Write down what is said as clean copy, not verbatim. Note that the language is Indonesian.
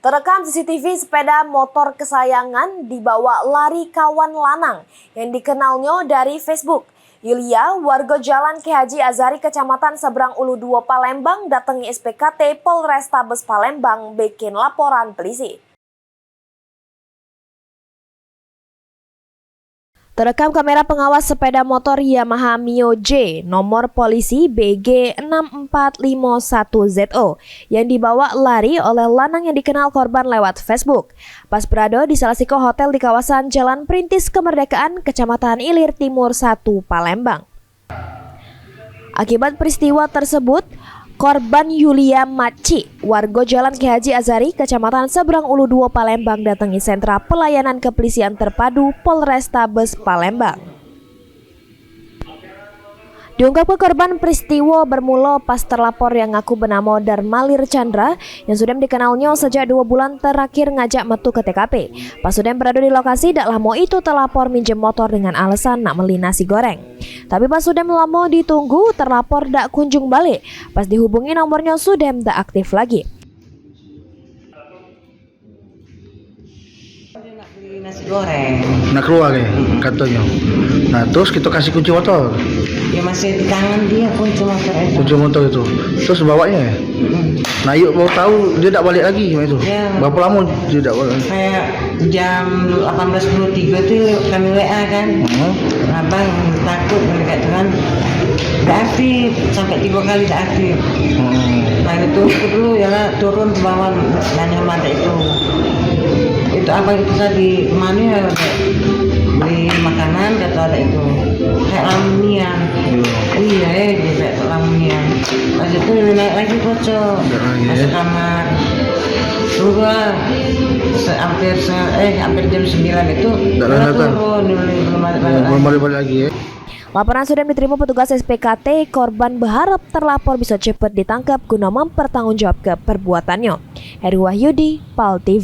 Terekam CCTV sepeda motor kesayangan dibawa lari kawan lanang yang dikenalnya dari Facebook. Yulia, warga Jalan Ki Haji Azhari, Kecamatan Seberang Ulu 2 Palembang, datangi SPKT Polrestabes Palembang bikin laporan polisi. Terekam kamera pengawas sepeda motor Yamaha Mio J nomor polisi BG 6451ZO yang dibawa lari oleh lanang yang dikenal korban lewat Facebook. Pas berada di salah satu hotel di kawasan Jalan Perintis Kemerdekaan, Kecamatan Ilir Timur 1, Palembang. Akibat peristiwa tersebut, korban Yulia Maci, warga Jalan Ki Haji Azhari, Kecamatan Seberang Ulu 2 Palembang, datangi sentra pelayanan kepolisian terpadu Polrestabes Palembang. Diungkapkan korban peristiwa bermula pas terlapor yang ngaku bernama Darmalir Chandra yang sudah dikenalnya sejak 2 bulan terakhir ngajak metu ke TKP. Pas sudah berada di lokasi, tak lama itu terlapor minjem motor dengan alasan nak beli nasi goreng. Tapi pas sudah lama ditunggu, terlapor tak kunjung balik. Pas dihubungi nomornya sudah tak aktif lagi. Nak beli nasi goreng. Nak keluar katanya. Nah terus kita kasih kunci motor. Ya masih di tangan dia kunci motor itu. Kunci motor itu. Terus bawanya ya. Nah yuk mau tahu dia tak balik lagi itu. Ya. Berapa lama dia tak balik? Kayak jam 18.23 itu kami WA kan. Abang takut mereka kan. Tak aktif sampai 3 kali tak aktif. Nah itu dulu ya turun ke bawah nanya mata itu. Itu abang itu tadi kemana ya, beli makanan kata ada itu kayak lamunian. Iya dia kayak lamunian. Pas itu naik lagi kocok masuk kamar juga hampir jam 9 itu turun belum balik lagi ya. Laporan sudah diterima petugas SPKT. Korban berharap terlapor bisa cepat ditangkap guna mempertanggungjawabkan perbuatannya. Heri Wahyudi, PAL TV.